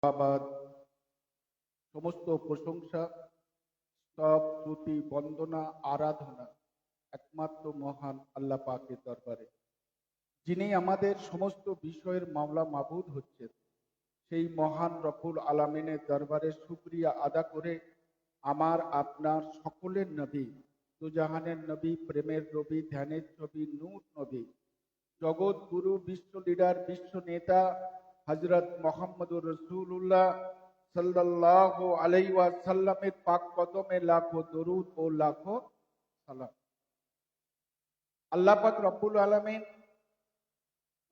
বাবাদ সমস্ত প্রশংসা, স্তব, স্তুতি, বন্দনা, আরাধনা একমাত্র মহান আল্লাহ পাকের দরবারে, যিনি আমাদের সমস্ত বিষয়ের মাওলা মাবুদ হচ্ছেন। সেই মহান রব্বুল আলামিনের দরবারে শুকরিয়া আদা করে আমার আপনার সকলের নবী, দুজাহানের নবী, প্রেমের নবী, ধ্যানের ছবি, নূর নবী, জগৎ গুরু, বিশ্ব লিডার, বিশ্ব নেতা হযরত মুহাম্মদুর রাসূলুল্লাহ সাল্লাল্লাহু আলাইহি ওয়াসাল্লামের পাক কদমে লাখো দরুদ ও লাখো সালাম। আল্লাহ পাক রব্বুল আলামিন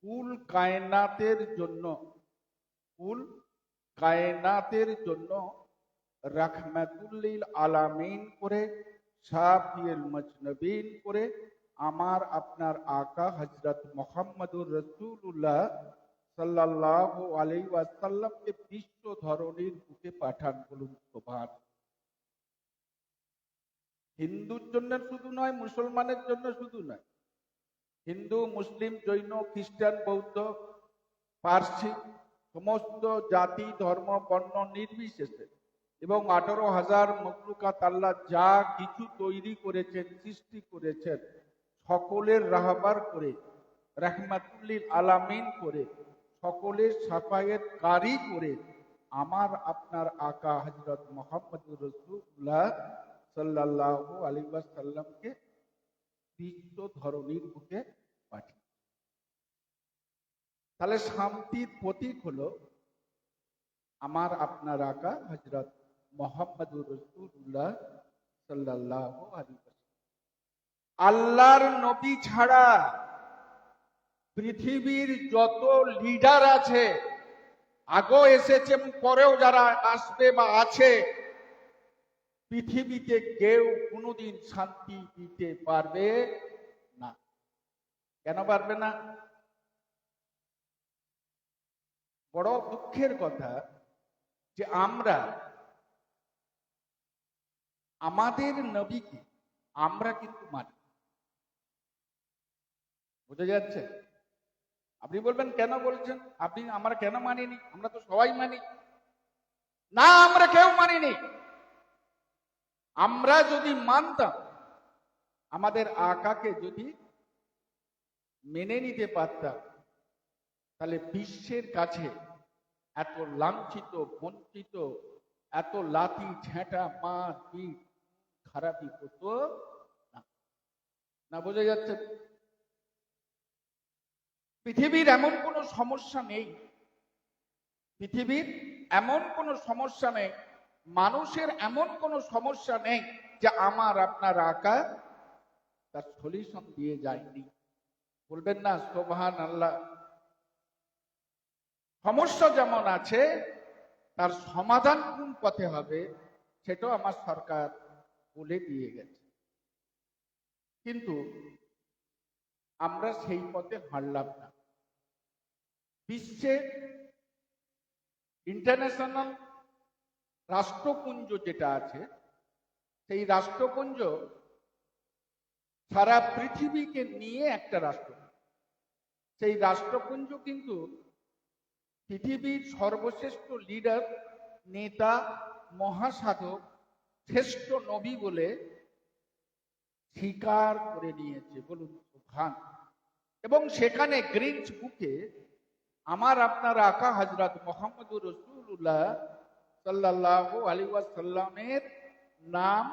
কুল কায়নাতের জন্য রাহমাতুল লিল আলামিন করে, শাফিউল মুজনবিন করে আমার আপনার আকা হযরত মুহাম্মদুর রাসূলুল্লাহ সাল্লাল্লাহু আলাইহি ওয়াসাল্লামকে বিশ্ব ধরনের বুকে পাঠান। বলুন সুবহান। হিন্দুর জন্য শুধু নয়, মুসলমানের জন্য শুধু নয়, হিন্দু, মুসলিম, জৈন, খ্রিস্টান, বৌদ্ধ, পার্সি সমস্ত জাতি, ধর্ম, বর্ণ নির্বিশেষে এবং 18,000 মখলুকাত আল্লাহ যা কিছু তৈরি করেছেন, সৃষ্টি করেছেন, সকলের রাহবার করে, রাহমাতুল লিল আলামিন করে, সকলের সাফায়েত কারি করে আমার আপনার আকা হযরত মুহাম্মদুর রাসূলুল্লাহ সাল্লাল্লাহু আলাইহি ওয়াসাল্লামকে বিশ্ব ধরনীর বুকে পাঠিয়ে। তাহলে শান্তির প্রতীক হলো আমার আপনার আকা হযরত মুহাম্মদুর রাসূলুল্লাহ সাল্লাল্লাহু আলাইহি ওয়াসাল্লাম। আল্লাহর নবী ছাড়া পৃথিবীর যত লিডার আছে, আগেও এসেছে পরেও যারা আসবে বা আছে, পৃথিবীতে কেউ কোনোদিন শান্তি দিতে পারবে না। কেন পারবে না? বড় দুঃখের কথা যে আমরা আমাদের নবীকে আমরা কিন্তু মানি। বুঝে যাচ্ছে? আপনি বলবেন কেন বলছেন, আপনি আমরা কেন মানিনি? আমরা তো সবাই মানি। না, আমরা কেউ মানিনি। আমরা যদি মানতাম, আমাদের আকাকে যদি মেনে নিতে পারতাম, তাহলে বিশ্বের কাছে এত লাঞ্ছিত, বঞ্চিত, এত লাথি ঝেঁটা, মার পিট, খারাপি হতো না। না, বোঝা যাচ্ছে? পৃথিবীর এমন কোন সমস্যা নেই, পৃথিবীর এমন কোন সমস্যা নেই, মানুষের এমন কোন সমস্যা নেই যে আমার আপনার আকা তার সলিউশন দিয়ে যায়নি। বলবেন না সুবহানাল্লাহ? সমস্যা যেমন আছে, তার সমাধান কোন পথে হবে সেটাও আমার সরকার বলে দিয়ে গেছে, কিন্তু আমরা সেই পথে হাঁটলাম না। বিশ্বে ইন্টারন্যাশনাল রাষ্ট্রপুঞ্জ যেটা আছে, সেই রাষ্ট্রপুঞ্জ সারা পৃথিবীকে নিয়ে একটা রাষ্ট্র। সেই রাষ্ট্রপুঞ্জ কিন্তু পৃথিবীর সর্বশ্রেষ্ঠ লিডার, নেতা, মহাসাধক, শ্রেষ্ঠ নবী বলে স্বীকার করে নিয়েছে। বলুন সুবহান। এবং সেখানে গ্রিনচ বুকে আমার আপনার আকা হযরত মুহাম্মদুর রাসূলুল্লাহ সাল্লাল্লাহু আলাইহি ওয়াসাল্লামের নাম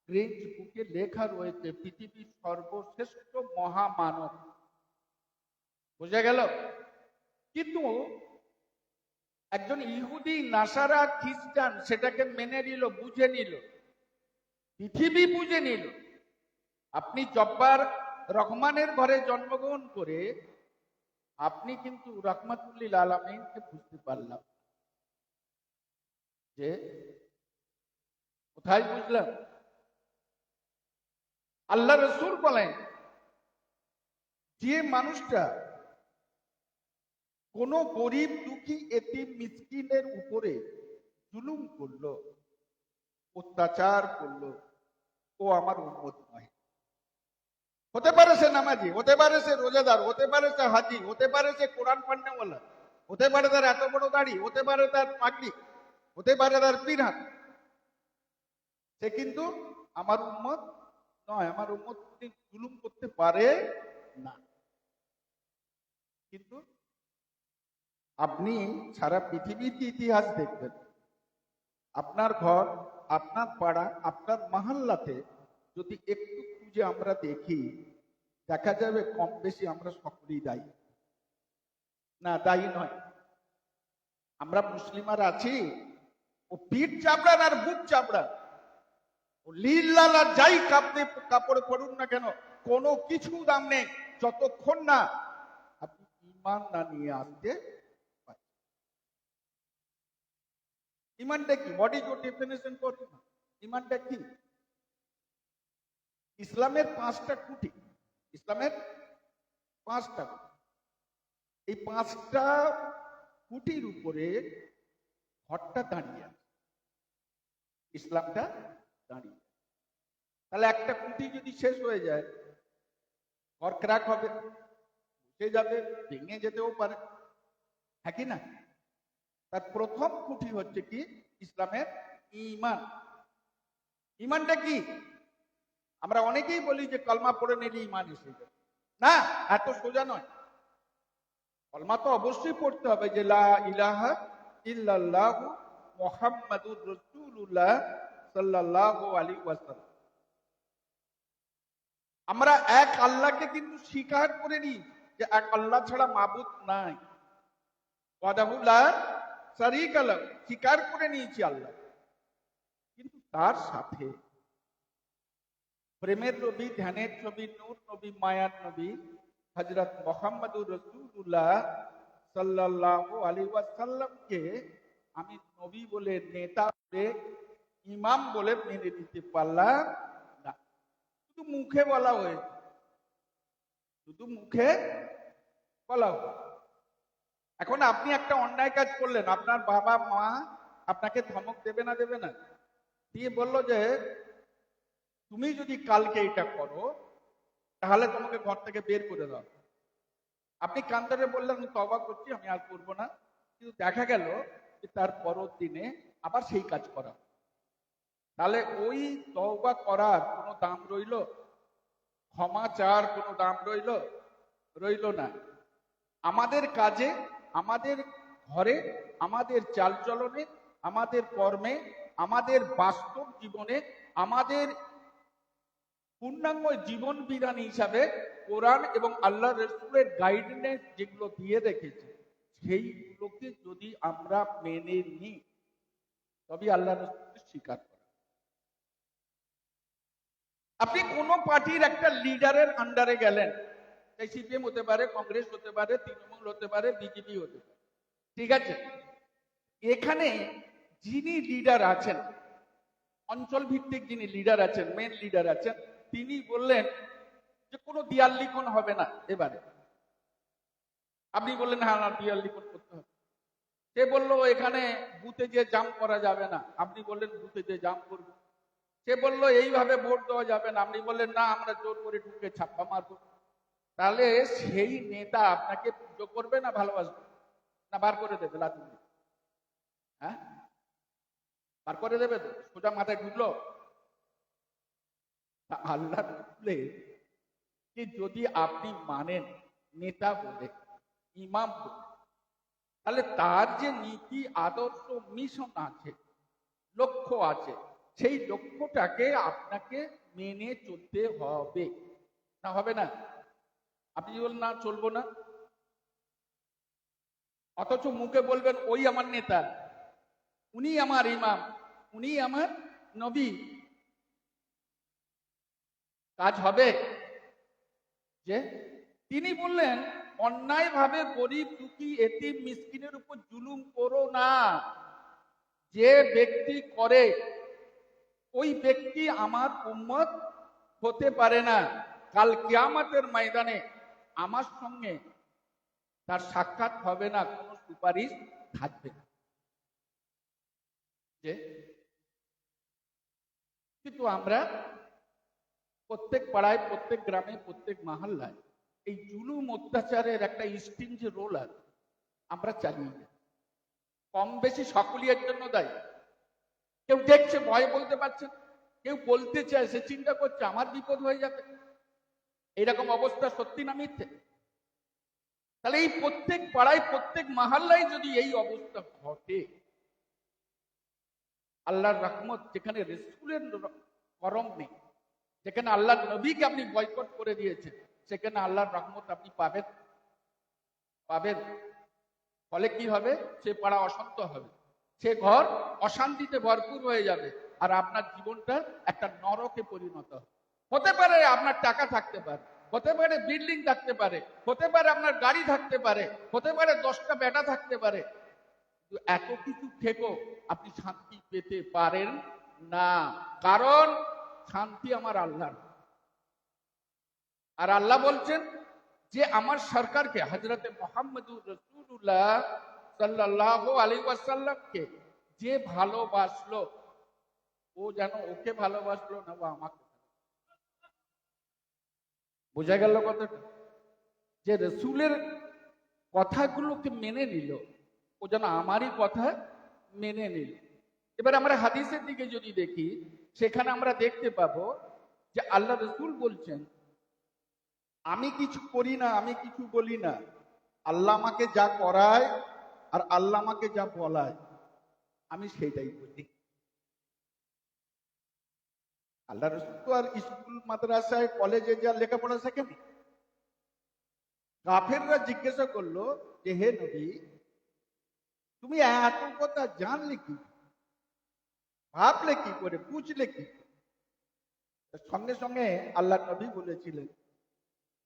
গ্রিনচ বুকে লেখা রয়েছে, পৃথিবীর সর্বশ্রেষ্ঠ মহামানব। বোঝা গেল? কিন্তু একজন ইহুদি, নাসারা, খ্রিস্টান সেটাকে মেনে নিল, বুঝে নিল, পৃথিবী বুঝে নিল। আপনি জব্বার রহমানের ঘরে জন্মগ্রহণ করে আপনি কিন্তু রাহমাতুল লিল আলামিনকে বুঝতে পারলাম যে কোথায় বুঝলাম? আল্লাহ রাসূল বলেন, যে মানুষটা কোন গরিব, দুঃখী, এতিম, মিসকিনের উপরে জুলুম করলো, অত্যাচার করলো, ও আমার উম্মত নয়। হতে পারে সে নামাজি, হতে পারে সে রোজাদার, হতে পারে সে হাজি, হতে পারে সে কোরআন পড়নেওয়ালা, হতে পারে তার এত বড় দাড়ি, হতে পারে তার পাগড়ি, হতে পারে তার 3 হাত, সে কিন্তু আমার উম্মত নয়, আমার উম্মত জুলুম করতে পারে না। কিন্তু আপনি সারা পৃথিবীর ইতিহাস দেখবেন, আপনার ঘর, আপনার পাড়া, আপনার মহল্লাতে যদি একটু খুঁজে আমরা দেখি, দেখা যাবে কম বেশি আমরা সকলেই দায়ী। না, দায়ী নয়। আমরা মুসলিমার আছি, ও পিঠ চাপড়ান আর বুক চাপড়ান, ও লীলালা যাই কাপড় পরুন না কেন, কোনো কিছু দাম নেই যতক্ষণ না আপনি ঈমান না নিয়ে আসতে পারেন। ঈমানটা কি? What is your definition for ঈমান? ঈমানটা কি? ইসলামের 5টা খুঁটি, ইসলামের 5টা। এই 5টা খুঁটির উপরে ঘরটা দাঁড়িয়ে আছে, ইসলামটা দাঁড়িয়ে। তাহলে একটা খুঁটি যদি শেষ হয়ে যায়, ঘর ক্র্যাক হবে, বসে যাবে, ভেঙে যেতেও পারে, হ্যাঁ কি না? তার প্রথম খুঁটি হচ্ছে কি? ইসলামের ঈমান। ঈমানটা কি? আমরা অনেকেই বলি যে কলমা পড়ে নিলে ঈমান এসে যাবে। না, এত সোজা নয়। কলমা তো অবশ্যই পড়তে হবে, যে লা ইলাহা ইল্লাল্লাহু মুহাম্মাদুর রাসূলুল্লাহ সাল্লাল্লাহু আলাইহি ওয়াসাল্লাম। আমরা এক আল্লাহকে কিন্তু স্বীকার করে নিই যে এক আল্লাহ ছাড়া মাবুদ নাই, ওয়াহদাহু লা শারীকা লাহু, স্বীকার করে নিয়েছি আল্লাহ। কিন্তু তার সাথে প্রেমের নবী, ধ্যানের নবী, নূর নবী, মায়ার নবী হযরত মুহাম্মদুর রাসূলুল্লাহ সাল্লাল্লাহু আলাইহি ওয়াসাল্লামকে আমি নবী বলে, নেতা বলে, ইমাম বলে মেনে নিতে পারলাম না। শুধু মুখে বলা হয়েছে, শুধু মুখে বলা হয়েছে। এখন আপনি একটা অন্যায় কাজ করলেন, আপনার বাবা মা আপনাকে ধমক দেবে না? দেবে না? দিয়ে বলল যে তুমি যদি কালকে এটা করো তাহলে তোমাকে ঘর থেকে বের করে দাও। আপনি কান্তরে বললেন আমি তওবা করছি, আমি আর করবো না। কিন্তু দেখা গেল যে তার পরের দিনে আবার সেই কাজ করা। তাহলে ওই তওবা করার কোনো দাম রইল? ক্ষমা চাওয়ার কোনো দাম রইল? রইল না। আমাদের কাজে, আমাদের ঘরে, আমাদের চালচলনে, আমাদের কর্মে, আমাদের বাস্তব জীবনে, আমাদের পূর্ণাঙ্গ জীবন বিধান হিসাবে কোরআন এবং আল্লাহ রাসূলের গাইডলাইন যেগুলো দিয়ে রেখেছে, সেইগুলোকে যদি আমরা মেনে নিই তবে আল্লাহ রাসূলকে স্বীকার করা। আপনি কোন পার্টির একটা লিডারের আন্ডারে গেলেন, সিপিএম হতে পারে, কংগ্রেস হতে পারে, তৃণমূল হতে পারে, বিজেপি হতে পারে, ঠিক আছে? এখানে যিনি লিডার আছেন, অঞ্চল ভিত্তিক যিনি লিডার আছেন, মেন লিডার আছেন, তিনি বললেন যে কোনো দেয়াল লিখন হবে না এবারে। আপনি বললেন হ্যাঁ, না দেয়াল লিখন করতে হবে। সে বললো এখানে বুথে যে জাম করা যাবে না, আপনি বললেন বুথে যে জাম করবো। সে বললো এইভাবে ভোট দেওয়া যাবে না, আপনি বললেন না আমরা জোর করে ঢুকে ছাপ্পা মারবো। তাহলে সেই নেতা আপনাকে পুজো করবে না ভালোবাসবে? না বার করে দেবে লাথি দিয়ে? হ্যাঁ, বার করে দেবে তো? সোজা মাথায় ঢুকলো? আল্লাহ বলে যে যদি আপনি মানেন নেতা বলে, ইমাম বলে, তাহলে তার যে নীতি আদর্শ মিশন আছে, লক্ষ্য আছে, সেই লক্ষ্যটাকে আপনাকে মেনে চলতে হবে। না হবে না? আপনি বলবেন না চলবো না, অথচ মুখে বলবেন ওই আমার নেতা, উনি আমার ইমাম, উনি আমার নবী। কাজ হবে? যে তিনি বললেন অন্যায়ভাবে গরিব, দুঃখী, এতিম, মিসকিনের উপর জুলুম করো না। যে ব্যক্তি করে ওই ব্যক্তি আমার উম্মত হতে পারে না। কাল কিয়ামতের ময়দানে আমার সঙ্গে তার সাক্ষাৎ হবে না, কোনো সুপারিশ থাকবে না। যে কিন্তু আমরা প্রত্যেক পাড়ায়, প্রত্যেক গ্রামে, প্রত্যেক মহল্লায় এই জুলুম অত্যাচারের একটা স্টিঞ্জ রোল আছে। আমরা চালিয়ে যাই। কম বেশি সকলই এর জন্য দায়ী। কেউ দেখছে, ভয় বলতে পারছে না। কেউ বলতে চায়, সে চিন্তা করছে আমার বিপদ হয়ে যাবে। এইরকম অবস্থা সত্যি না মিথ্যে? তাহলে এই প্রত্যেক পাড়ায়, প্রত্যেক মহল্লায় যদি এই অবস্থা ঘটে, আল্লাহর রহমত, যেখানে রাসূলের করম নেই, যেখানে আল্লাহর নবীকে আপনি বয়কট করে দিয়েছেন, সেখানে আল্লাহর রহমত আপনি পাবেন? পাবেন। ফলে কি হবে? সে পাড়া অশান্ত হবে, সে ঘর অশান্তিতে ভরপুর হয়ে যাবে, আর আপনার জীবনটা একটা নরকে পরিণত হবে। হতে পারে আপনার টাকা থাকতে পারে, হতে পারে বিল্ডিং থাকতে পারে, হতে পারে আপনার গাড়ি থাকতে পারে, হতে পারে 10টা বেটা থাকতে পারে, কিন্তু এত কিছু থেকেও আপনি শান্তি পেতে পারেন না। কারণ শান্তি আমার আল্লাহর। আর আল্লাহ বলছেন যে আমার সরকারকে, হযরতে মুহাম্মদুর রাসূলুল্লাহ সাল্লাল্লাহু আলাইহি ওয়াসাল্লামকে যে ভালোবাসলো, ও যেন ওকে ভালোবাসলো না, ও আমাকে। বোঝা গেল কথাটা? যে রাসূলের কথাগুলোকে মেনে নিল, ও যেন আমারই কথা মেনে নিল। এবার আমরা হাদিসের দিকে যদি দেখি, সেখানে আমরা দেখতে পাবো যে আল্লাহ রাসূল বলছেন, আমি কিছু করি না, আমি কিছু বলি না, আল্লাহ আমাকে যা করায় আর আল্লাহ আমাকে যা বলায় আমি সেইটাই বলি। আল্লাহ রাসূল তো আর স্কুল মাদ্রাসায় কলেজে যা লেখাপড়া শেখেনি। কাফেররা জিজ্ঞাসা করলো যে হে নবী, তুমি এত কথা জানলে কি, ভাবলে কি করে, বুঝলে কি? সঙ্গে সঙ্গে আল্লাহ নবী বলেছিলেন,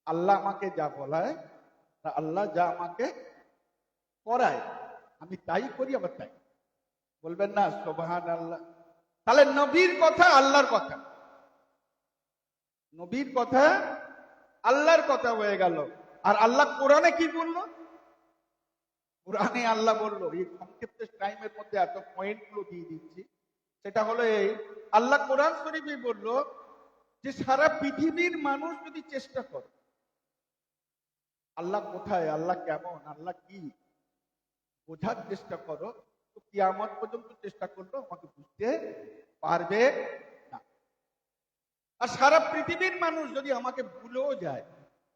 আল্লাহ আমাকে যা বলায়, আল্লাহ যা আমাকে করায়, আমি তাই করি, আবার তাই। বলবেন না সুবহানাল্লাহ? তাহলে নবীর কথা আল্লাহর কথা, নবীর কথা আল্লাহর কথা হয়ে গেল। আর আল্লাহ কোরআনে কি বললো? কোরআনে আল্লাহ বললো, এই সংক্ষিপ্ত টাইমের মধ্যে এত পয়েন্ট গুলো দিয়ে দিচ্ছি, সেটা হলো এই, আল্লাহ কোরআন শরীফে বললো যে সারা পৃথিবীর মানুষ যদি চেষ্টা করে আল্লাহ কোথায়, আল্লাহ কেমন, আল্লাহ কি বোঝার চেষ্টা করো, তো কিয়ামত পর্যন্ত চেষ্টা করলো আমাকে বুঝতে পারবে না। আর সারা পৃথিবীর মানুষ যদি আমাকে ভুলেও যায়,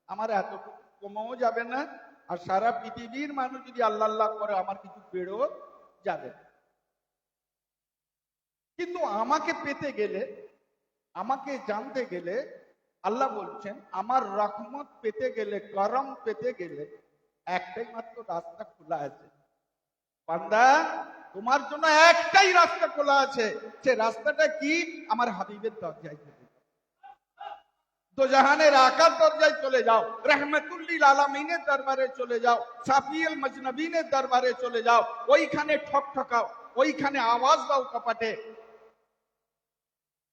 আমার এতটুকু কমেও যাবে না। আর সারা পৃথিবীর মানুষ যদি আল্লাহ আল্লাহ করে, আমার কিছু বেড়েও যাবে না। কিন্তু আমাকে পেতে গেলে, আমাকে জানতে গেলে, আল্লাহ বলছেন আমার রহমত পেতে গেলে, করম পেতে গেলে একটাই মাত্র রাস্তা খোলা আছে। বান্দা, তোমার জন্য একটাই রাস্তা খোলা আছে। সে রাস্তাটা কি? আমার হাবিবের দরজায় চলে যাও, দোজাহানের আকার দরজায় চলে যাও, রহমতুল্লিল আলামিনের দরবারে চলে যাও, সাফিউল মাজনবিনের দরবারে চলে যাও। ওইখানে ঠক ঠকাও, ওইখানে আওয়াজ দাও কপাটে।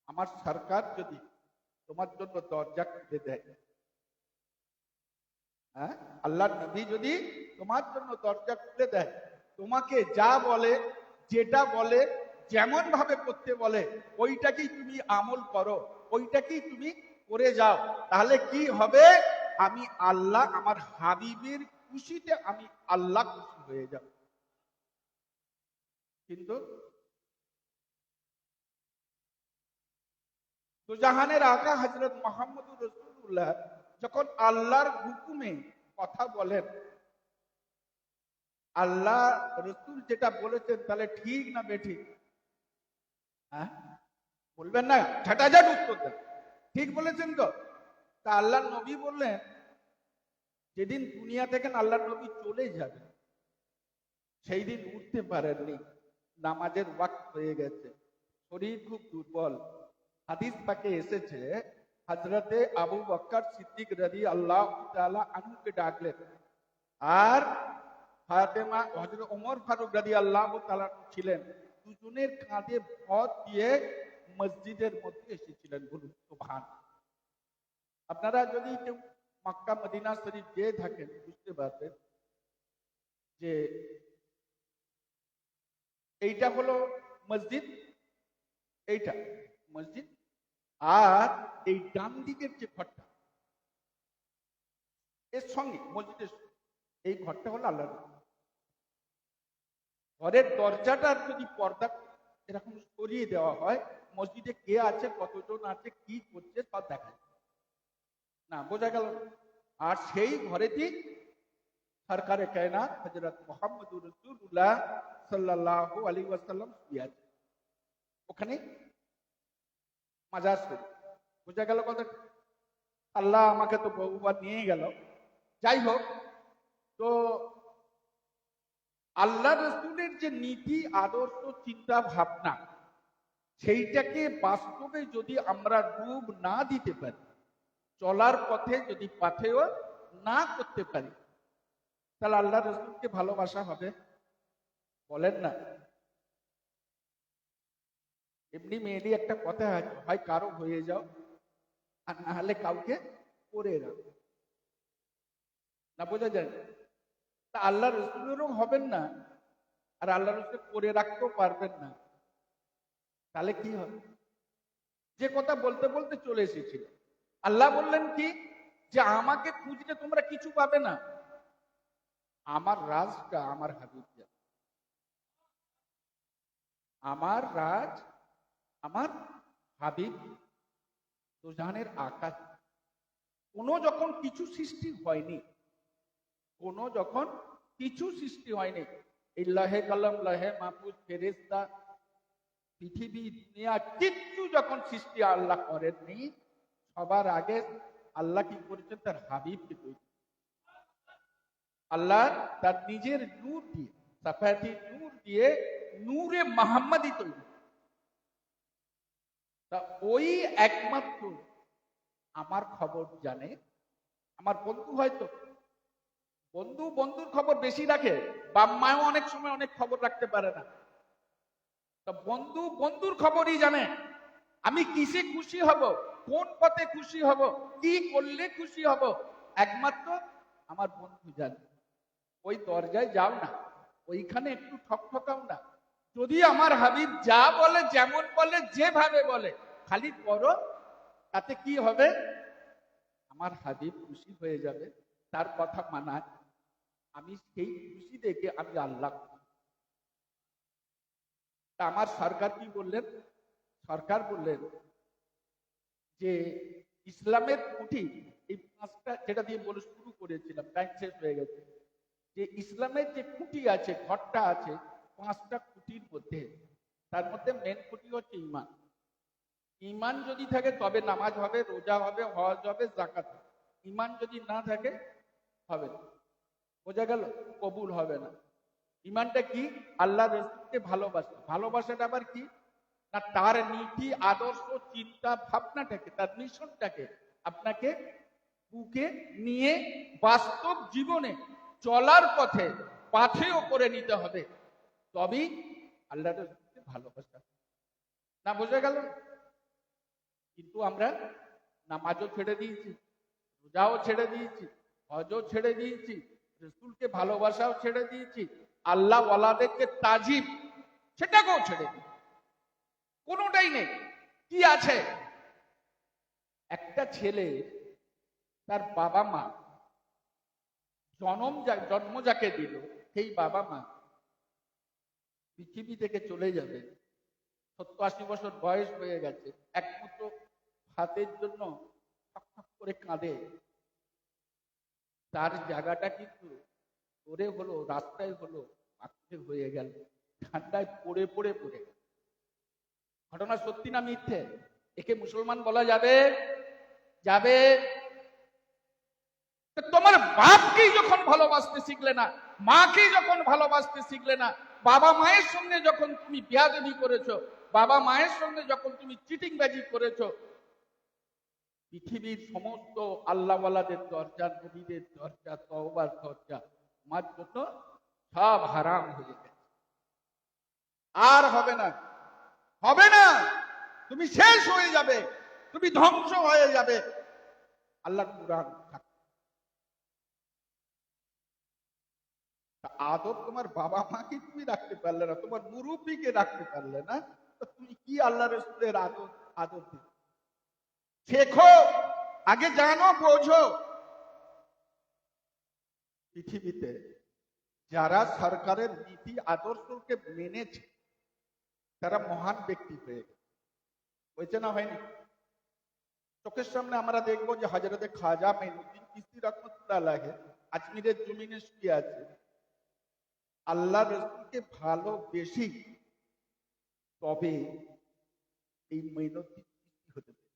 আমার সরকার যদি তোমার জন্য দরজা খুলে দেয়, হ্যাঁ, আল্লাহর নবী যদি তোমার জন্য দরজা খুলে দেয়, তোমাকে যা বলে, যেটা বলে, যেমন ভাবে করতে বলে, ওইটাকেই তুমি আমল করো, ওইটাকেই তুমি করে যাও, তাহলে কি হবে? আমি আল্লাহ, আমার হাবিবের খুশিতে আমি আল্লাহ খুশি হয়ে যাব। কিন্তু তো জাহানের আকা হযরত মুহাম্মদুর রাসূলুল্লাহ যখন আল্লাহর হুকুমে কথা বলেন, আল্লাহ রসুল যেটা বলেছেন তাহলে ঠিক না বেঠিক? হ্যাঁ, বলবেন না, ঝাঁটাঝাট উত্তর দেন, ঠিক বলেছেন তো? তা আল্লাহ নবী বললেন, যেদিন দুনিয়া থেকে আল্লাহ নবী চলে যাবে, সেই দিন উঠতে পারেননি, নামাজের ওয়াক্ত হয়ে গেছে, শরীর খুব দুর্বল। হাদিস পাকে এসেছে, হযরতে আবু বকর সিদ্দিক রাদিয়াল্লাহু তাআলা আনহুকে ডাকলেন, আর ফাতেমা, হযরত ওমর ফারুক রাদিয়াল্লাহু তাআলা ছিলেন, দুজনের কাঁধে ভর দিয়ে মসজিদের মধ্যে এসেছিলেন। বলুন সুবহানাল্লাহ। আপনারা যদি কেউ মক্কা মদিনা শরীফ গিয়ে থাকেন, বুঝতে পারবেন যে এইটা হলো মসজিদ, এইটা মসজিদ, আর এই ডান দিকের যে ঘরটা, এর সঙ্গে মসজিদের এই ঘরটা হলো আল্লাহর ঘর। ঘরের দরজাটার যদি পর্দা এরকম সরিয়ে দেওয়া হয়, মসজিদে কে আছে, কতজন আছে, কি করছে সব দেখা যায়। না, বোঝা গেল না? আর সেই ঘরেতেই সরকারে কায়নাত হযরত মুহাম্মদুর রাসূলুল্লাহ সাল্লাল্লাহু আলাইহি ওয়াসাল্লাম শুয়ে আছে। ওখানে মাজার শরীফ। বোঝা গেল কথা? আল্লাহ আমাকে তো বহুবার নিয়ে গেল। যাই হোক, তো আল্লাহ রসুলের যে নীতি, আদর্শ, চিন্তা ভাবনা, সেইটাকে বাস্তবে যদি আমরা রূপ না দিতে পারি, চলার পথে যদি পাথেয় না করতে পারি, তাহলে আল্লাহ রসুলকে ভালোবাসা হবে? বলেন না। এমনি মেয়েলি একটা কথা আছে, হয় কারো হয়ে যাও আর না হলে কাউকে করে রাখো। না, বোঝা যায় না? তা আল্লাহ রসুলেরও হবেন না, আর আল্লাহ রসুল করে রাখতেও পারবেন না, তাহলে কি হবে? যে কথা বলতে বলতে চলে এসেছিল, আল্লাহ বললেন কি, যে আমাকে খুঁজলে তোমরা কিছু পাবে না, আমার রাজটা আমার হাবিব জানে। আমার রাজ আমার হাবিব দুজাহানের আকাশ। কোনো যখন কিছু সৃষ্টি হয়নি, কোনো যখন কিছু সৃষ্টি হয়নি, এই লহে কলম, লহে মাহফুজ, ফেরেশতা, পৃথিবী, দুনিয়া, কিচ্ছু যখন সৃষ্টি আল্লাহ করেননি, সবার আগে আল্লাহ কি করেছেন? তার হাবিবকে তৈরি। আল্লাহ তার নিজের নূর দিয়ে, সাফায়াতি নূর দিয়ে, নূরে মুহাম্মাদি তৈরি। তা ওই একমাত্র আমার খবর জানে। আমার বন্ধু হয়তো, বন্ধু বন্ধুর খবর বেশি রাখে, বাপ মাও অনেক সময় অনেক খবর রাখতে পারে না। তা বন্ধু বন্ধুর খবরই জানে। আমি কিসে খুশি হব, কোন পথে খুশি হব, কি করলে খুশি হব, একমাত্র আমার বন্ধু জানে। ওই দরজায় যাও না, ওইখানে একটু ঠকঠকাও না। যদি আমার হাবিব যা বলে, যেমন বলে, যেভাবে বলে, খালি করো, তাতে কি হবে? আমার হাবিব খুশি হয়ে যাবে, তার কথা মানায়। আমি সেই খুশি দেখে আমি আল্লাহ। তা আমার সরকার কি বললেন? সরকার বললেন যে ইসলামের খুঁটি, এই পাঁচটা, যেটা দিয়ে বলে শুরু করেছিলাম, টাইম শেষ হয়ে গেছে, যে ইসলামের যে খুঁটি আছে, ঘরটা আছে, পাঁচটা খুঁটির মধ্যে, তার মধ্যে মেন খুঁটি হচ্ছে ঈমান। ঈমান যদি থাকে তবে নামাজ হবে, রোজা হবে, হজ হবে, যাকাত হবে। ঈমান যদি না থাকে হবে না। বোঝা গেল? কবুল হবে না। ঈমানটা কি? আল্লাহ রাসূলকে ভালোবাসা। ভালোবাসাটা আবার কি? না, তার নীতি, আদর্শ, চিন্তা ভাবনাটাকে, তার মিশনটাকে আপনাকে বুকে নিয়ে বাস্তব জীবনে চলার পথে পাথেয় করে নিতে হবে, তবেই আল্লাহ রাসূলকে ভালোবাসা। না, বোঝা গেল? কিন্তু আমরা নামাজও ছেড়ে দিয়েছি, রোজাও ছেড়ে দিয়েছি, হজও ছেড়ে দিয়েছি, রাসূলকে ভালোবাসাও ছেড়ে দিয়েছি, আল্লাহ ওয়ালাদেরকে তাজিম, সেটাকেও ছেড়ে দিয়েছি। কোনোটাই নেই। কি আছে? একটা ছেলে, তার বাবা মা জন্ম যাকে দিল, সেই বাবা মা পৃথিবী থেকে চলে যাবে, 70-80 বছর বয়স হয়ে গেছে, একমাত্র ভাতের জন্য ঠক করে কাঁদে। তার জায়গাটা কিন্তু করে হলো, রাস্তায় হলো, মাঠে হয়ে গেল, ঠান্ডায় পড়ে পড়ে পড়ে গেল। ঘটনা সত্যি না মিথ্যে? একে মুসলমান বলা যাবে? যাবে? তোমার বাপকেই যখন ভালোবাসতে শিখলে না, মাকেই যখন ভালোবাসতে শিখলে না, বাবা মায়ের সঙ্গে যখন তুমি বেয়াদবি করেছো, বাবা মায়ের সঙ্গে যখন তুমি চিটিংবাজি করেছো, পৃথিবীর সমস্ত আল্লাহওয়ালাদের দরজা, নবীদের দরজা, তওবার দরজা তোমার জন্য সব হারাম হয়ে গেছে। আর হবে না, হবে না। তুমি শেষ হয়ে যাবে, তুমি ধ্বংস হয়ে যাবে। আল্লাহর কুরআন আদর তোমার বাবা মাকে তুমি রাখতে পারলে না, তোমার মুরব্বীকে রাখতে পারলে না, তো তুমি কি আল্লাহ রাসূলের আদর আদর দিবে? শেখো, আগে জানো, বোঝো। পৃথিবীতে যারা সরকারের নীতি আদর্শকে মেনেছে তারা মহান ব্যক্তি হয়েছে না হয়নি? চোখের সামনে আমরা দেখবো যে হযরতে খাজা মাইনুদ্দিন চিশতি রহমাতুল্লাহ আলাইহি আজমিরের জমিনে শুয়ে আছে। আল্লাহ রসুলকে ভালোবেসে তবে এই মাইনুদ্দিন চিশতি হতে পারে।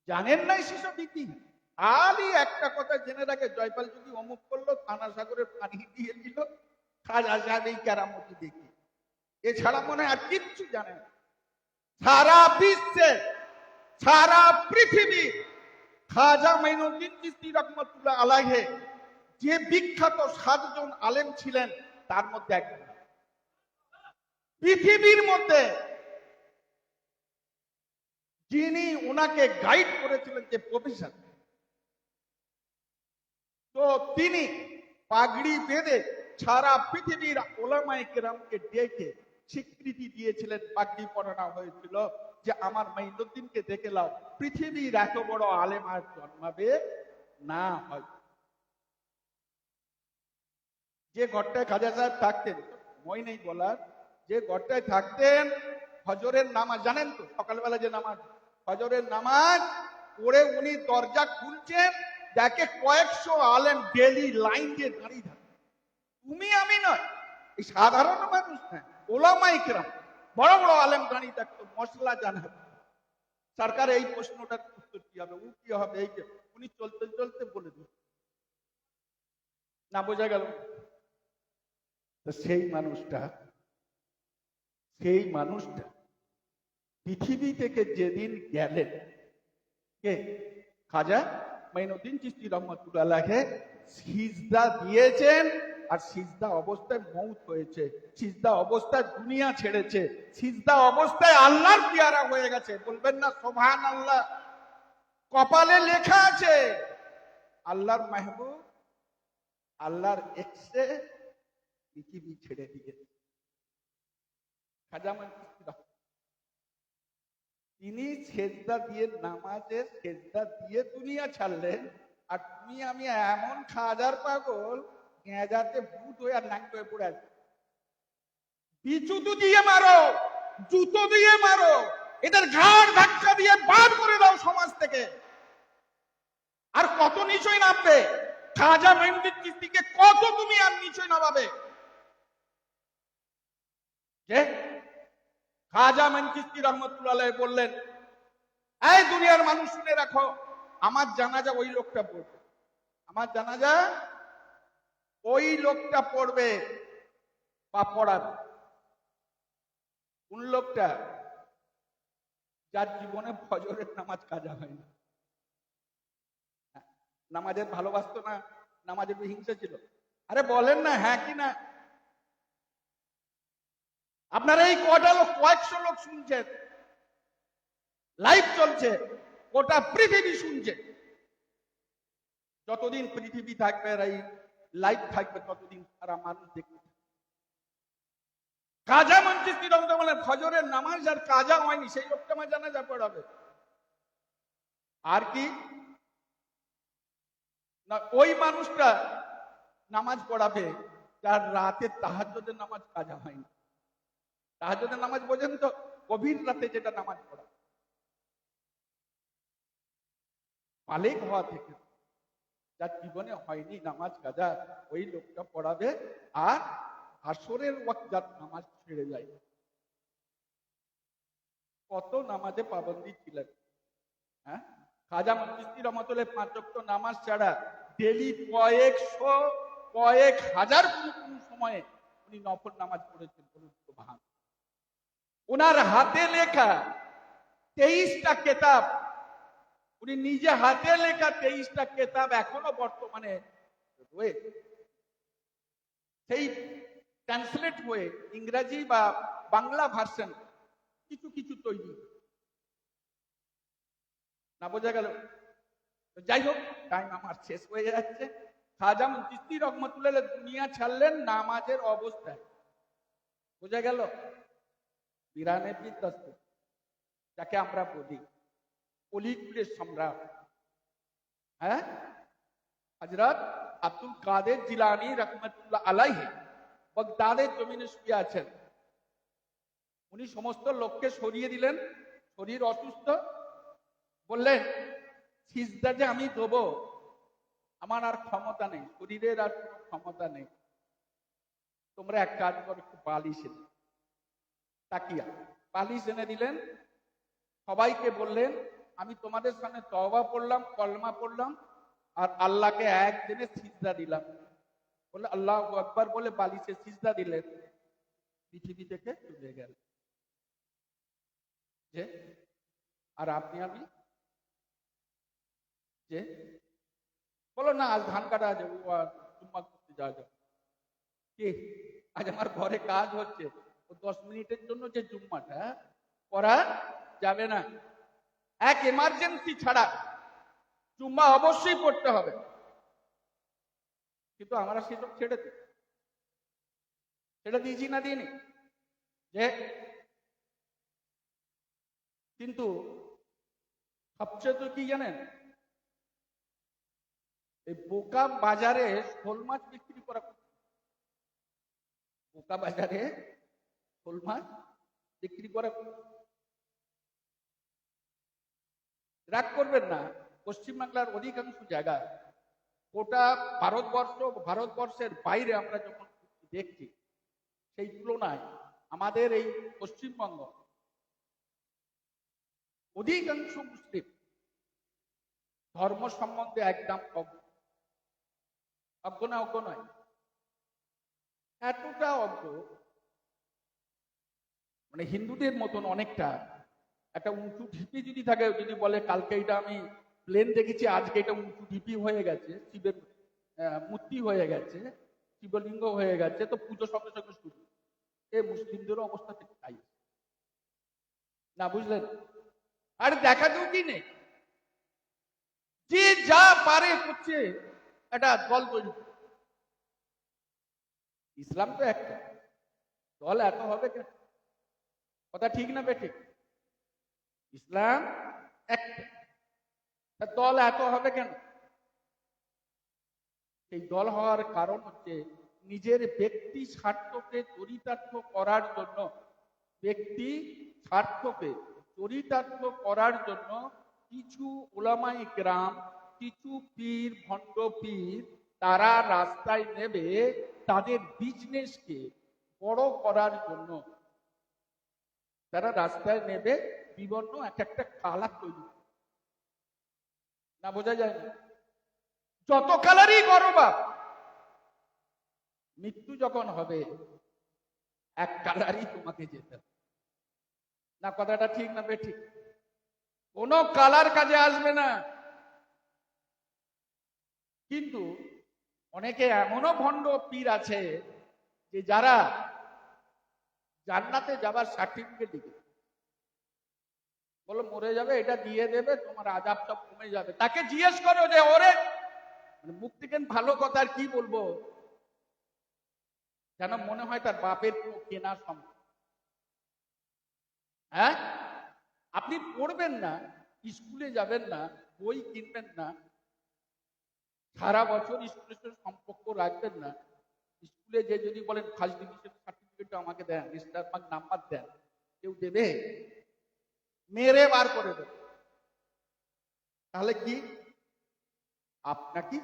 জানেন নাই সেসব রীতি? খালি একটা কথা জেনে রাখে, জয়পাল যদি অমুক করলো, থানা সাগরের পানি দিয়ে দিল, খাজা সাহেব এই কেরামতি দেখি, এছাড়া মনে হয় আর কিচ্ছু জানে না। সারা বিশ্বে, সারা পৃথিবী খাজা মাইনুদ্দিন চিশতি রহমাতুল্লাহ আলাইহি যে বিখ্যাত 7 জন আলেম ছিলেন তার মধ্যে একজন। পৃথিবীর মধ্যে যিনি ওনাকে গাইড করেছিলেন, যে প্রফেসর, তো তিনি পাগড়ি বেঁধে সারা পৃথিবীর ওলামায়ে কেরামকে ডেকে স্বীকৃতি দিয়েছিলেন। পাগড়ি পরানো হয়েছিল যে আমার মাইনুদ্দিনকে দেখে লাও, পৃথিবীর এত বড় আলেম আর জন্মাবে না। হয় যে ঘরটায় খাজা সাহেব থাকতেন, মই নেই বলার, যে ঘরটায় থাকতেন, ফজরের নামাজ, জানেন তো সকালবেলা যে নামাজ, ফজরের নামাজ পড়ে উনি দরজা খুলছেন, দেখে কয়েকশো আলেম ডেলি লাইন দিয়ে দাঁড়িয়ে থাকে। তুমি আমি নয়, এই সাধারণ মানুষ না, ওলামায়ে কেরাম বড় বড় আলেম দাঁড়িয়ে থাকতো। মশলা জানাবে সরকার, এই প্রশ্নটার উত্তর কি হবে, ও কি হবে, এই যে উনি চলতে চলতে বলে দিন না, বোঝা গেল? সেই মানুষটা পৃথিবী থেকে যেদিন গেলেন, কে? খাজা মাইনুদ্দিন চিশতি রহমাতুল্লাহ আলাইহি সিজদা দিয়েছেন, আর সিজদা অবস্থায় মৌত হয়েছে, সিজদা অবস্থায় দুনিয়া ছেড়েছে, সিজদা অবস্থায় আল্লাহর পেয়ারা হয়ে গেছে। বলবেন না সুবহানাল্লাহ? কপালে লেখা আছে আল্লাহর মাহবুব, আল্লাহর এক্সে পৃথিবী ছেড়ে দিয়েছে। খাজা মাইনুদ্দিন তিনি সেজদা দিয়ে, নামাজের সেজদা দিয়ে দুনিয়া ছাড়লেন, আর তুমি আমি এমন খাজার পাগল, গেঁজাতে ভূত হয়ে আর ন্যাংটো হয়ে পড়ে আছে। জুতো দিয়ে মারো, জুতো দিয়ে মারো, এদের ঘাড় ধাক্কা দিয়ে বার করে দাও সমাজ থেকে। আর কত নিচয় নামবে খাজা মাইনুদ্দিন চিশতিকে, কত তুমি আর নিচয় নামাবে? যে খাজা মাইনুদ্দিন চিশতি রহমাতুল্লাহ আলাইহি বললেন, এই দুনিয়ার মানুষ শুনে রাখো, আমার জানাজা ওই লোকটা পড়বে, আমার জানাজা ওই লোকটা পড়বে বা পড়াবে। কোন লোকটা? যার জীবনে ফজরের নামাজ কাজা হয়নি। নামাজের ভালোবাসতো না, নামাজের হিংসা ছিল। আরে বলেন না হ্যাঁ কি না? আপনারা এই কটা লোক, কয়েকশো লোক শুনছেন, লাইভ চলছে, গোটা পৃথিবী শুনছে। যতদিন পৃথিবী থাকবে আর এই লাইভ থাকবে, ততদিন সারা মানুষ দেখবে। কাজা মঞ্চিস্তি রহমাতুল্লাহ আলাইহি ফজরের নামাজ আর কাজা হয়নি, সেই লোকটা আমার জানাজা পড়াবে। আর কি না, ওই মানুষটা নামাজ পড়াবে যার রাতে তাহাজ্জুদের নামাজ কাজা হয়নি। তাহাজ্জুদের নামাজ বোঝেন তো? গভীর রাতে যেটা নামাজ পড়া, বালেগ হওয়া থেকে, যার জীবনে হয়নি নামাজ কাজা, ওই লোকটা পড়াবে। আর আসরের ওয়াক্ত যার নামাজ ছেড়ে যায়, কত নামাজে পাবন্দি ছিলেন, হ্যাঁ? খাজা চিশতি রহমাতুল্লাহ 5 ওয়াক্ত নামাজ ছাড়া ডেলি কয়েকশো, কয়েক হাজার কোন সময়ে উনি নফল নামাজ পড়েছেন। বলুন সুবহান। ওনার হাতে লেখা 23টা কেতাব, উনি নিজে হাতে লেখা 23টা কেতাব এখনো বর্তমানে রয়েছে। সেই ট্রান্সলেট হয়ে ইংরেজি বা বাংলা ভার্সন কিছু কিছু তৈরি, না বোঝা গেল? যাই হোক, টাইম আমার শেষ হয়ে যাচ্ছে। খাজা চিশতি রহমাতুল্লাহ আলাইহি দুনিয়া ছাড়লেন নামাজের অবস্থায়, বোঝা গেল? 92 দস্তক, যাকে আমরা বলি অলিকুলের সম্রাট, হ্যাঁ, হযরত আব্দুল কাদের জিলানী রাহমাতুল্লাহ আলাইহি বাগদাদের জমিনে শুয়ে আছেন। উনি সমস্ত লোককে সরিয়ে দিলেন, শরীর অসুস্থ, বললেন সিজদা যে আমি দেব আমার আর ক্ষমতা নেই, শরীরের আর কোনো ক্ষমতা নেই, তোমরা এক কাজ করো, একটু বালিশ এনে, তাকিয়া বালিশ এনে দিলেন। সবাইকে বললেন আমি তোমাদের সামনে তওবা পড়লাম, কলমা পড়লাম, আর আল্লাহকে একদিনে সিজদা দিলাম। বলে আল্লাহু আকবার বলে বালিশে সিজদা দিলেন, পৃথিবী থেকে চলে গেল। যে আর আপনি আমি যে বলো না আজ ধান কাটা যাবো আর জুম্মা করতে যাওয়া যাবে, কি আজ আমার ঘরে কাজ হচ্ছে, ও 10 মিনিটের জন্য যে জুম্মাটা করা যাবে না। এক এমার্জেন্সি ছাড়া জুম্মা অবশ্যই পড়তে হবে, কিন্তু আমরা সেসব ছেড়ে দিয়েছি না দিইনি? যে কিন্তু সবচেয়ে তো কি জানেন, এই বোকা বাজারে শোল মাছ বিক্রি করা, বোকা বাজারে শোল মাছ বিক্রি করা। রাগ করবেন না, পশ্চিমবাংলার অধিকাংশ জায়গায় গোটা ভারতবর্ষের বাইরে আমরা যখন দেখছি, সেই তুলনায় আমাদের এই পশ্চিমবঙ্গ অধিকাংশ মুসলিম ধর্ম সম্বন্ধে একদম অজ্ঞ নয়, এতটা অজ্ঞ মানে হিন্দুদের মতন অনেকটা। একটা উঁচু ঢিপি যদি থাকে, যদি বলে কালকে এটা আমি প্লেন দেখেছি, আজকে এটা উঁচু ঢিপি হয়ে গেছে, শিবের মূর্তি হয়ে গেছে, শিবলিঙ্গ হয়ে গেছে, তো পুজো সঙ্গে সঙ্গে শুরু। এই মুসলিমদেরও অবস্থা ঠিক তাই না, বুঝলেন? আর দেখা কি নেই, যে যা পারে করছে, একটা দল তৈরি। ইসলাম তো একটা, দল এত হবে কেন? কথা ঠিক না বেঠিক? ইসলাম একটা, দল এত হবে কেন? এই দল হওয়ার কারণ হচ্ছে নিজের ব্যক্তি স্বার্থকে চরিতার্থ করার জন্য, ব্যক্তি স্বার্থকে চরিতার্থ করার জন্য কিছু ওলামায়ে কেরাম, কিছু পীর, ভণ্ড পীর, তারা রাস্তায় নেবে তাদের বিজনেসকে বড় করার জন্য। তারা রাস্তায় নেবে বিভিন্ন একটা কালার তৈরি, না বোঝা যায় না? যত কালারই করো বাপ, মৃত্যু যখন হবে এক কালারই তোমাকে যেতে হবে। না কথাটা ঠিক না বেঠিক? কোন কালার কাজে আসবে না। কিন্তু অনেকে এমনও ভণ্ড পীর আছে যে যারা জান্নাতে যাবার সার্টিফিকেট দিবে, বলো মরে যাবে, এটা দিয়ে দেবে, তোমার আযাব সব কমে যাবে। তাকে জিজ্ঞেস করো যে ওরে মুখ থেকে ভালো কথা আর কি বলবো, যেন মনে হয় তার বাপের কোনো কেনা সম্ভব। হ্যাঁ, আপনি পড়বেন না, স্কুলে যাবেন না, বই কিনবেন না, সারা বছর স্কুলের সাথে সম্পর্ক রাখবেন না, স্কুলে যে যদি বলেন ফার্স্ট ডিভিশন সার্টিফিকেট আমাকে দেন, স্টার মার্ক নাম্বার দেন, কেউ দেবে? মেরে বার করে দেবে। তাহলে কি আপনাকে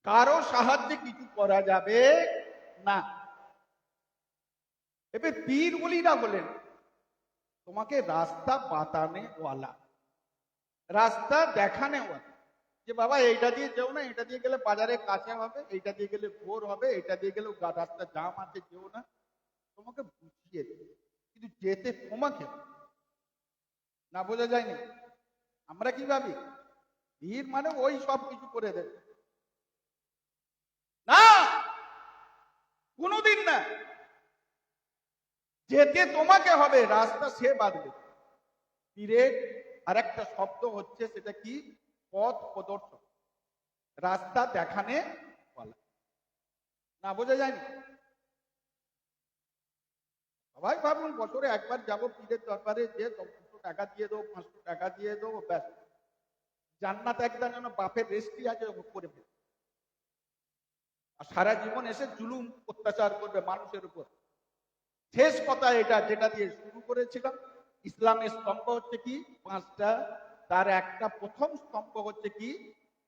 কারো সাহায্যে কিছু করা যাবে না। এবার পীর ওলিরা বলেন তোমাকে রাস্তা বাতানে ওয়ালা, রাস্তা দেখানে ওয়ালা, যে বাবা এইটা দিয়ে যেও না, এটা দিয়ে গেলে বাজারে কাছে হবে, এইটা দিয়ে গেলে ভোর হবে, এইটা দিয়ে গেলে রাস্তা জাম আছে, যেও না, তোমাকে বুঝিয়ে দেবে, কিন্তু যেতে তোমাকে না। বোঝা যায়নি? আমরা কি ভাবি পীর মানে ওই সব কিছু করে দেবে? না, কোনোদিন না। যেতে তোমাকে হবে, রাস্তা সে বাঁধবে। পীরের আর একটা শব্দ হচ্ছে, সেটা কি? পথ প্রদর্শক, রাস্তা দেখানে বলা। না বোঝা যায়নি? সবাই ভাবুন বছরে একবার যাবো পীরের দরবারে, যে 200 টাকা দিয়ে দেবো, 500 টাকা দিয়ে দেবো, ব্যাস। জান্নাত একদম যেন বাপের রেস্ট্রি আছে করে ফেলে, আর সারা জীবন এসে জুলুম অত্যাচার করবে মানুষের উপর। শেষ কথা এটা যেটা দিয়ে শুরু করেছিলাম, ইসলামের স্তম্ভ হচ্ছে কি 5টা, তার একটা প্রথম স্তম্ভ হচ্ছে কি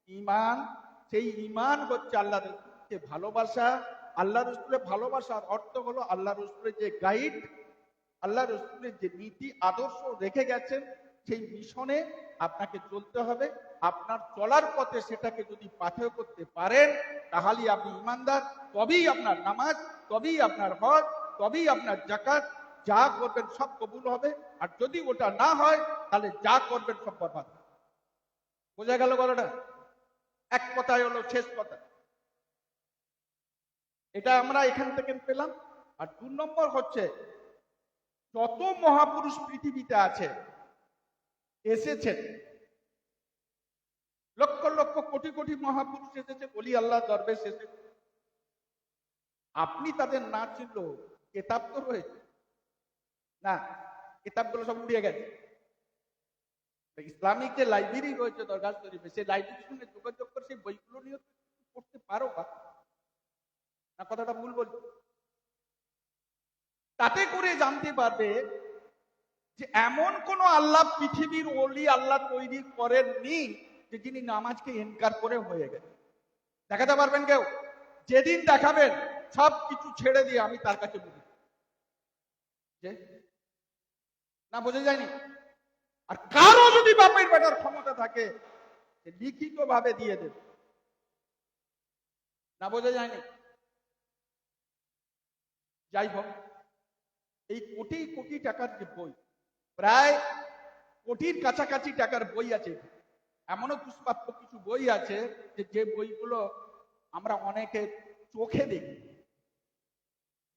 ঈমান। সেই ঈমান হচ্ছে আল্লাহ রসুলকে ভালোবাসা। আল্লাহ রসুলের ভালোবাসার অর্থ হলো আল্লাহ রসুলের যে গাইড, আল্লাহ রসুলের যে নীতি আদর্শ রেখে গেছেন, সেই মিশনে আপনাকে চলতে হবে। আপনার চলার পথে সেটাকে যদি পাথেয় করতে পারেন, তাহলেই আপনি ঈমানদার। তবেই আপনার নামাজ, তবেই আপনার হজ, তবেই আপনার যাকাত, যা করবেন সব কবুল হবে। আর যদি ওটা না হয়, তাহলে যা করবেন সব বরবাদ। বোঝা গেল গলাটা? এক কথায় হলো শেষ কথা, এটা আমরা এখান থেকে পেলাম। আর 2 নম্বর হচ্ছে, যত মহাপুরুষ পৃথিবীতে আছে এসেছেন, লক্ষ লক্ষ কোটি কোটি মহাপুরুষ এসেছে, বলি আল্লাহ দরবেশ এসেছে, আপনি তাদের না চিনলেও কেতাব তো রয়েছে না, কিতাবগুলো সব উড়িয়ে গেছে। ইসলামিক যে লাইব্রেরি রয়েছে দরগাহ শরীফে, সেই লাইব্রেরির সঙ্গে যোগাযোগ করে সেই বইগুলো নিয়ে পড়তে পারো বা না, কথাটা ভুল বলছি? তাতে করে জানতে পারবে যে এমন কোন আল্লাহ পৃথিবীর ওলি আল্লাহ তৈরি করেননি যে যিনি নামাজকে ইনকার করে হয়ে গেছে। দেখাতে পারবেন কেউ? যেদিন দেখাবেন সব কিছু ছেড়ে দিয়ে আমি তার কাছে বলি না, বোঝা যায়নি? আর কারো যদি বাপের বেটার ক্ষমতা থাকে লিখিত ভাবে দিয়ে দেবে, না বোঝা যায়নি? যাই হোক, এই কোটি কোটি টাকার যে বই, প্রায় কোটির কাছাকাছি টাকার বই আছে। এমনও দুষ্প্রাপ্য কিছু বই আছে যে বইগুলো আমরা অনেকে চোখে দেখি,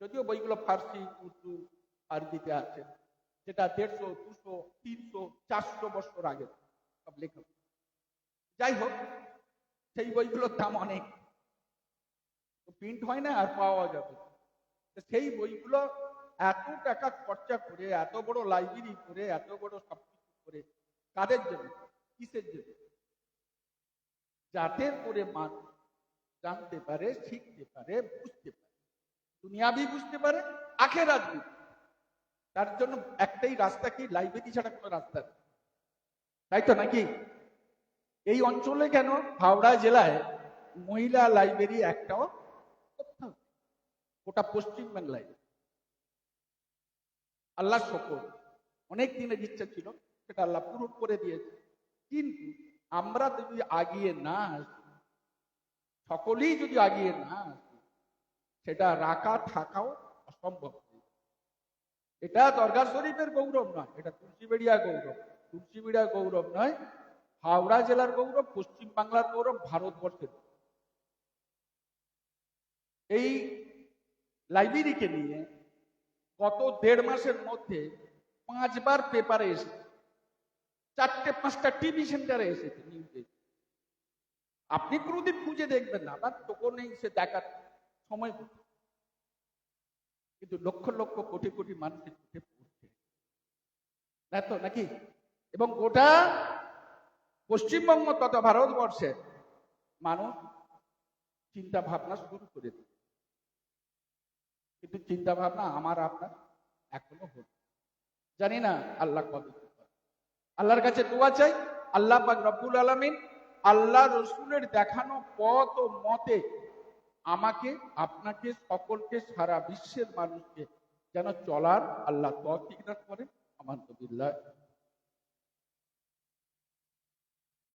যদিও বইগুলো ফার্সি, উর্দু, আরবিতে আছে, যেটা 150, 200, 300, 400 বছর আগে সব লেখা। যাই হোক, সেই বইগুলোর দাম অনেক, প্রিন্ট হয় না আর পাওয়া যাবে। সেই বইগুলো এত টাকা খরচা করে, এত বড় লাইব্রেরি করে, এত বড় সবকিছু করে, কাদের জন্য, কিসের জন্য? যাতে করে মানুষ জানতে পারে, শিখতে পারে, বুঝতে পারে, দুনিয়াবি বুঝতে পারে, আখেরাত বুঝতে পারে। তার জন্য একটাই রাস্তা, কি? লাইব্রেরি ছাড়া কোনো রাস্তা নেই, তাই তো নাকি? এই অঞ্চলে কেন, হাওড়া জেলায় মহিলা লাইব্রেরি একটাও কোথাও, গোটা পশ্চিম বাংলায়। আল্লাহ শকর, অনেক দিনের ইচ্ছা ছিল, সেটা আল্লাহ পূরণ করে দিয়েছে। কিন্তু আমরা যদি আগিয়ে না আসি, সকলেই যদি আগিয়ে না আসি, সেটা রাখা থাকাও অসম্ভব। এটা দরগাহ শরীফের গৌরব নয়, এটা তুলসীবেড়িয়া গৌরব। তুলসীবেড়িয়া গৌরব নয়, হাওড়া জেলার গৌরব, পশ্চিম বাংলার গৌরব, ভারতবর্ষের। এই লাইব্রেরিকে নিয়ে গত 1.5 মাসের মধ্যে 5 বার পেপারে এসেছে, 4-5টা টিভি সেন্টারে এসেছে, নিউজে। আপনি কোনোদিন খুঁজে দেখবেন না, আপনার তোকে নেই সে দেখার সময়, কিন্তু লক্ষ লক্ষ কোটি কোটি মানুষের চোখে পড়ছে, না তো নাকি? এবং গোটা পশ্চিমবঙ্গ তথা ভারতবর্ষে মানুষ চিন্তা ভাবনা শুরু করে দিচ্ছে, কিন্তু চিন্তা ভাবনা আমার আপনার এখনো হচ্ছে, জানি না আল্লাহ কবে। আল্লাহর কাছে দোয়া চাই, আল্লাহ পাক রব্বুল আলামিন আল্লাহ রসুলের দেখানো পথ ও মতে আমাকে, আপনাকে, সকলকে, সারা বিশ্বের মানুষকে যেন চলার আল্লাহ তৌফিক দান করেন। আমানতু বিল্লাহ।